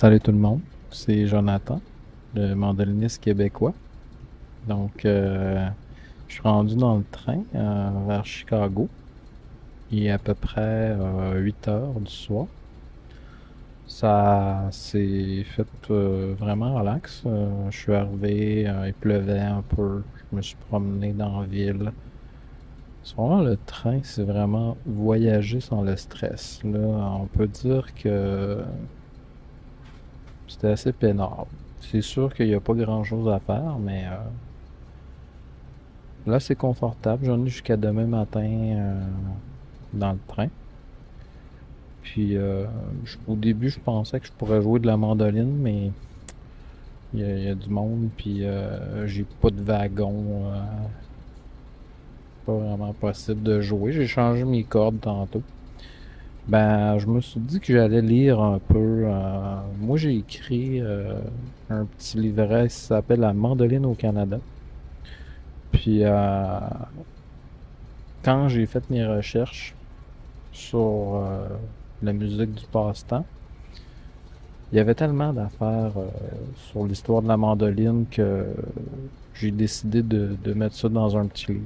Salut tout le monde, c'est Jonathan, le mandoliniste québécois. Donc, je suis rendu dans le train vers Chicago. Il est à peu près 8 heures du soir. Ça s'est fait vraiment relax. Je suis arrivé, il pleuvait un peu. Je me suis promené dans la ville. C'est vraiment le train, c'est vraiment voyager sans le stress. Là, on peut dire que c'était assez peinard. C'est sûr qu'il n'y a pas grand-chose à faire, mais là, c'est confortable. J'en ai jusqu'à demain matin dans le train. Puis, au début, je pensais que je pourrais jouer de la mandoline, mais il y a du monde, puis j'ai pas de wagon. Pas vraiment possible de jouer. J'ai changé mes cordes tantôt. Ben, je me suis dit que j'allais lire un peu. Moi, j'ai écrit un petit livret qui s'appelle La mandoline au Canada. Puis, quand j'ai fait mes recherches sur la musique du passe-temps, il y avait tellement d'affaires sur l'histoire de la mandoline que j'ai décidé de mettre ça dans un petit livre.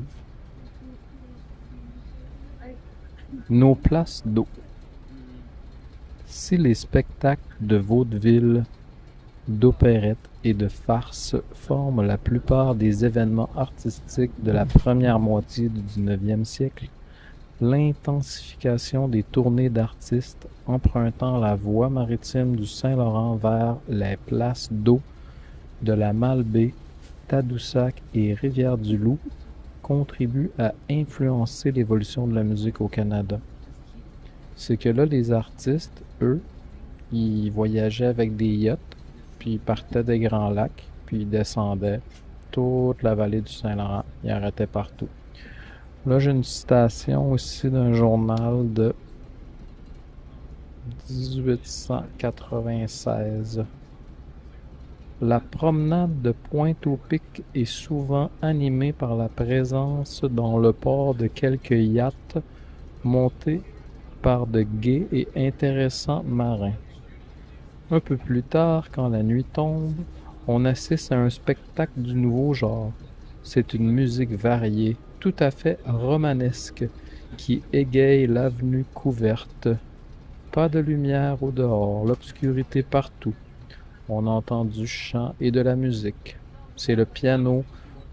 Nos places d'eau. Si les spectacles de vaudeville, d'opérette et de farce forment la plupart des événements artistiques de la première moitié du XIXe siècle, l'intensification des tournées d'artistes empruntant la voie maritime du Saint-Laurent vers les places d'eau de la Malbaie, Tadoussac et Rivière-du-Loup contribue à influencer l'évolution de la musique au Canada. C'est que là, les artistes, eux, ils voyageaient avec des yachts, puis ils partaient des Grands Lacs, puis ils descendaient toute la vallée du Saint-Laurent. Ils arrêtaient partout. Là, j'ai une citation aussi d'un journal de 1896. La promenade de Pointe-au-Pic est souvent animée par la présence dans le port de quelques yachts montés par de gais et intéressants marins. Un peu plus tard, quand la nuit tombe, on assiste à un spectacle du nouveau genre. C'est une musique variée, tout à fait romanesque, qui égaye l'avenue couverte. Pas de lumière au dehors, l'obscurité partout. On entend du chant et de la musique. C'est le piano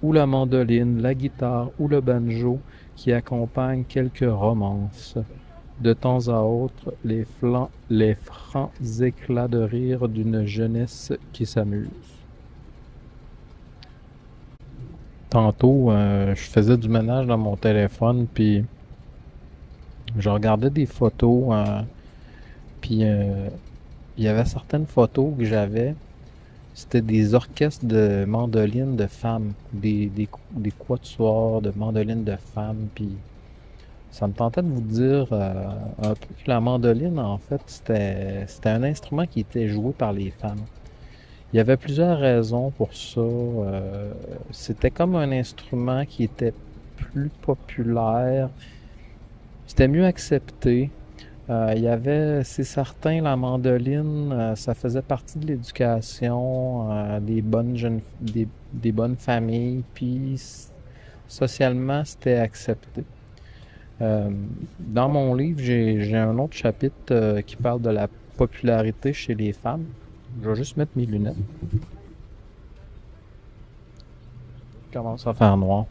ou la mandoline, la guitare ou le banjo qui accompagnent quelques romances. De temps à autre, les francs éclats de rire d'une jeunesse qui s'amuse. Tantôt, je faisais du ménage dans mon téléphone, puis je regardais des photos, puis il y avait certaines photos que j'avais. C'était des orchestres de mandolines de femmes, des quatuors de mandolines de femmes, puis ça me tentait de vous dire un peu que la mandoline, en fait, c'était un instrument qui était joué par les femmes. Il y avait plusieurs raisons pour ça. C'était comme un instrument qui était plus populaire. C'était mieux accepté. Il y avait, c'est certain, la mandoline, ça faisait partie de l'éducation des bonnes familles, puis socialement, c'était accepté. Dans mon livre, j'ai un autre chapitre qui parle de la popularité chez les femmes. Je vais juste mettre mes lunettes. Il commence à faire noir.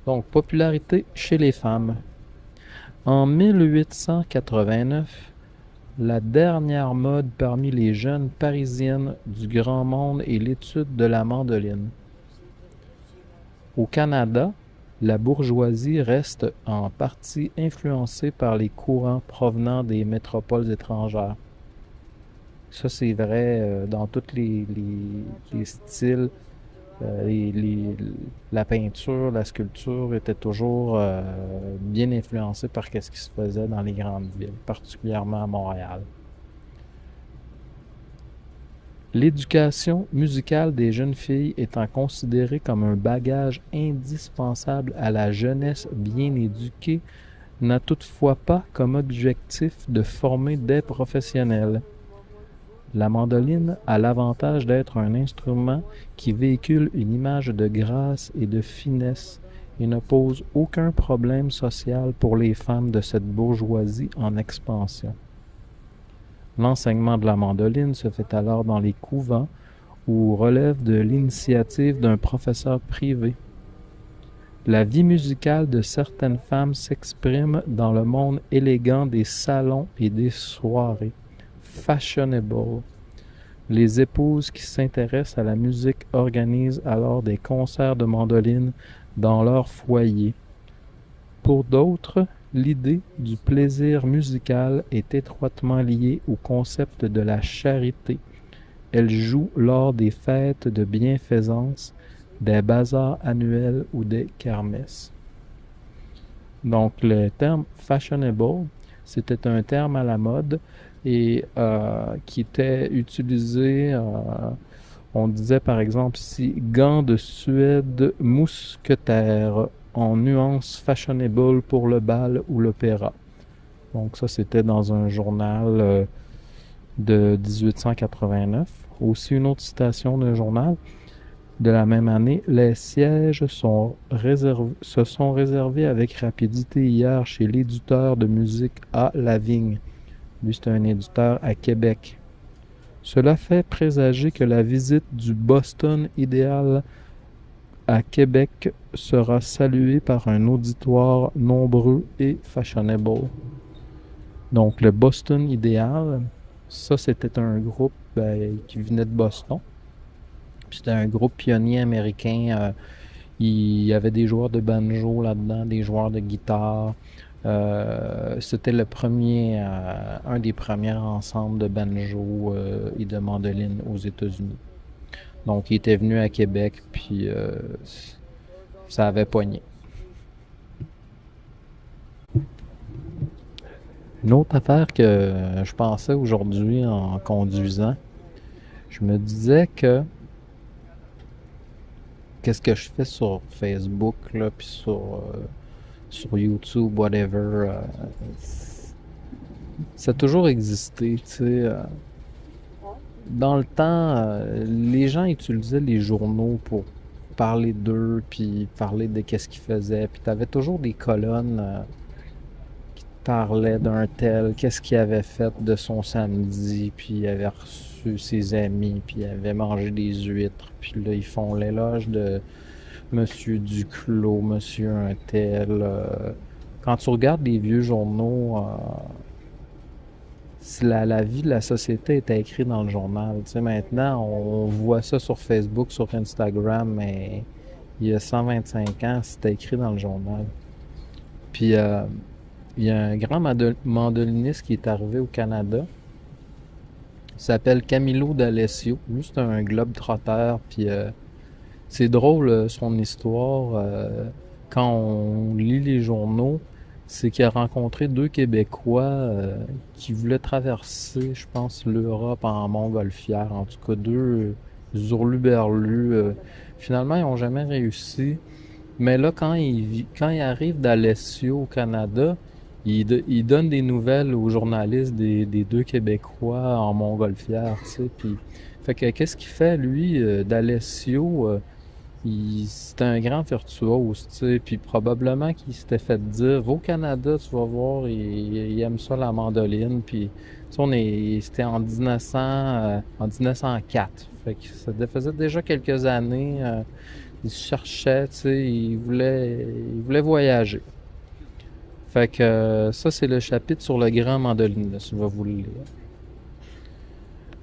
Donc, popularité chez les femmes. En 1889, la dernière mode parmi les jeunes parisiennes du grand monde est l'étude de la mandoline. Au Canada, la bourgeoisie reste en partie influencée par les courants provenant des métropoles étrangères. Ça, c'est vrai dans tous les styles. La peinture, la sculpture était toujours bien influencée par ce qui se faisait dans les grandes villes, particulièrement à Montréal. L'éducation musicale des jeunes filles étant considérée comme un bagage indispensable à la jeunesse bien éduquée, n'a toutefois pas comme objectif de former des professionnels. La mandoline a l'avantage d'être un instrument qui véhicule une image de grâce et de finesse et ne pose aucun problème social pour les femmes de cette bourgeoisie en expansion. L'enseignement de la mandoline se fait alors dans les couvents ou relève de l'initiative d'un professeur privé. La vie musicale de certaines femmes s'exprime dans le monde élégant des salons et des soirées. Fashionable. Les épouses qui s'intéressent à la musique organisent alors des concerts de mandoline dans leur foyer. Pour d'autres, l'idée du plaisir musical est étroitement liée au concept de la charité. Elle joue lors des fêtes de bienfaisance, des bazars annuels ou des kermesses. Donc le terme fashionable, c'était un terme à la mode et qui était utilisé, on disait par exemple ici, gants de Suède mousquetaires en nuances fashionable pour le bal ou l'opéra. Donc ça, c'était dans un journal de 1889. Aussi une autre citation d'un journal de la même année, les sièges se sont réservés avec rapidité hier chez l'éditeur de musique A. Lavigne. Lui, c'est un éditeur à Québec. Cela fait présager que la visite du Boston idéal à Québec sera saluée par un auditoire nombreux et fashionable. Donc, le Boston idéal, ça, c'était un groupe qui venait de Boston. C'était un groupe pionnier américain. Il y avait des joueurs de banjo là-dedans, des joueurs de guitare. C'était un des premiers ensembles de banjo et de mandoline aux États-Unis. Donc, il était venu à Québec, puis ça avait pogné. Une autre affaire que je pensais aujourd'hui en conduisant, je me disais que qu'est-ce que je fais sur Facebook, là, puis sur YouTube, whatever, ça a toujours existé, tu sais. Dans le temps, les gens utilisaient les journaux pour parler d'eux, puis parler de qu'est-ce qu'ils faisaient, puis t'avais toujours des colonnes qui te parlaient d'un tel, qu'est-ce qu'il avait fait de son samedi, puis il avait reçu ses amis, puis il avait mangé des huîtres, puis là, ils font l'éloge de Monsieur Duclos, Monsieur un tel. Quand tu regardes les vieux journaux, la vie de la société était écrite dans le journal. Tu sais, maintenant, on voit ça sur Facebook, sur Instagram, mais il y a 125 ans, c'était écrit dans le journal. Puis, il y a un grand mandoliniste qui est arrivé au Canada. Il s'appelle Camilo D'Alessio. Lui, c'est un globe-trotteur. Puis, c'est drôle, son histoire. Quand on lit les journaux, c'est qu'il a rencontré deux Québécois qui voulaient traverser, je pense, l'Europe en montgolfière. En tout cas, deux hurluberlus. Finalement, ils n'ont jamais réussi. Mais là, quand il arrive d'Alessio au Canada, il donne des nouvelles aux journalistes des deux Québécois en montgolfière, tu sais. Puis, fait que qu'est-ce qu'il fait, lui, d'Alessio? C'était un grand virtuose, tu sais, puis probablement qu'il s'était fait dire, va au Canada, tu vas voir, il aime ça la mandoline, puis tu sais, c'était en 1904, fait que ça faisait déjà quelques années, il cherchait, tu sais, il voulait voyager. Fait que ça, c'est le chapitre sur le grand mandoliniste, je vais vous le lire.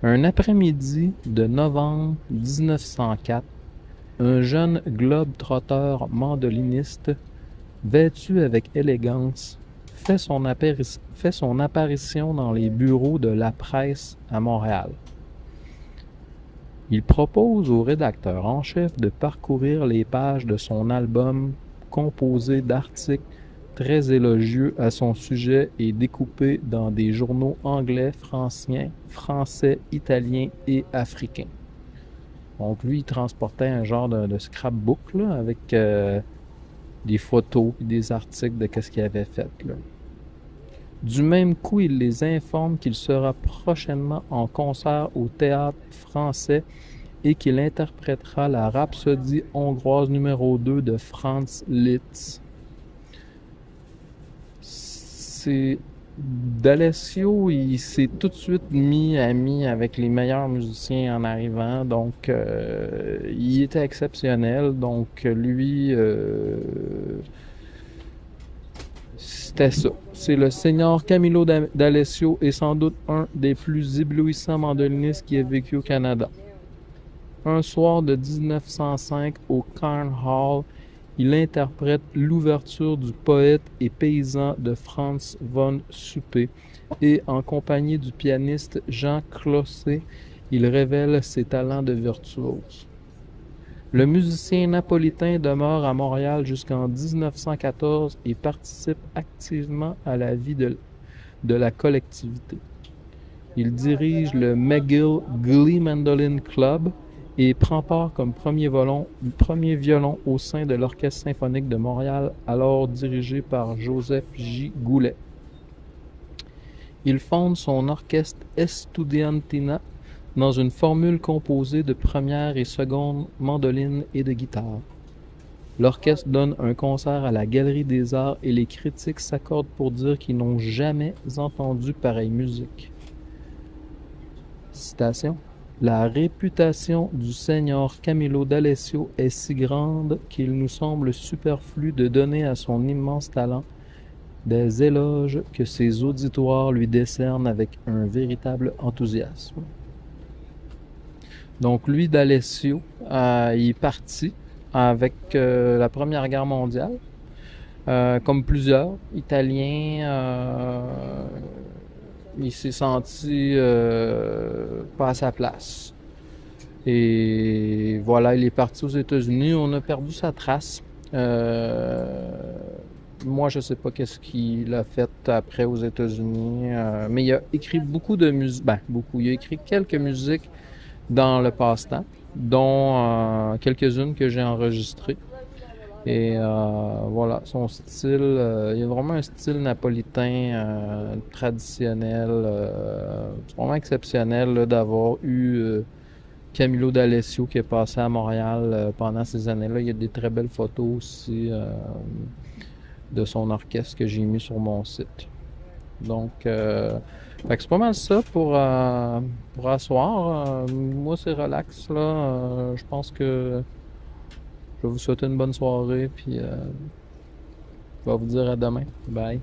Un après-midi de novembre 1904, un jeune globe-trotteur mandoliniste, vêtu avec élégance, fait son apparition dans les bureaux de la presse à Montréal. Il propose au rédacteur en chef de parcourir les pages de son album composé d'articles très élogieux à son sujet et découpés dans des journaux anglais, français, italiens et africains. Donc lui, il transportait un genre de scrapbook là, avec des photos et des articles de ce qu'il avait fait. Là. Du même coup, il les informe qu'il sera prochainement en concert au Théâtre Français et qu'il interprétera la Rhapsodie hongroise numéro 2 de Franz Liszt. C'est D'Alessio, il s'est tout de suite mis ami avec les meilleurs musiciens en arrivant, donc il était exceptionnel. Donc lui, c'était ça. C'est le Seigneur Camillo D'Alessio et sans doute un des plus éblouissants mandolinistes qui ait vécu au Canada. Un soir de 1905 au Carn Hall, il interprète l'ouverture du poète et paysan de Franz von Suppé et, en compagnie du pianiste Jean Clossé, il révèle ses talents de virtuose. Le musicien napolitain demeure à Montréal jusqu'en 1914 et participe activement à la vie de la collectivité. Il dirige le McGill Glee Mandolin Club et prend part comme premier violon au sein de l'Orchestre symphonique de Montréal, alors dirigé par Joseph J. Goulet. Il fonde son orchestre Estudiantina dans une formule composée de première et seconde mandoline et de guitare. L'orchestre donne un concert à la Galerie des Arts et les critiques s'accordent pour dire qu'ils n'ont jamais entendu pareille musique. Citation. La réputation du Seigneur Camillo D'Alessio est si grande qu'il nous semble superflu de donner à son immense talent des éloges que ses auditoires lui décernent avec un véritable enthousiasme. Donc lui, D'Alessio, il est parti avec la Première Guerre mondiale, comme plusieurs Italiens. Il s'est senti pas à sa place. Et voilà, il est parti aux États-Unis. On a perdu sa trace. Moi, je sais pas qu'est-ce qu'il a fait après aux États-Unis, mais il a écrit beaucoup de musique. Ben, beaucoup. Il a écrit quelques musiques dans le passe-temps, dont quelques-unes que j'ai enregistrées. Et voilà, son style, il a vraiment un style napolitain traditionnel. C'est vraiment exceptionnel là, d'avoir eu Camillo D'Alessio qui est passé à Montréal pendant ces années-là. Il y a des très belles photos aussi de son orchestre que j'ai mis sur mon site. Donc, fait que c'est pas mal ça pour asseoir. Moi, c'est relax, là. Je pense que je vais vous souhaiter une bonne soirée, puis je vais vous dire à demain. Bye.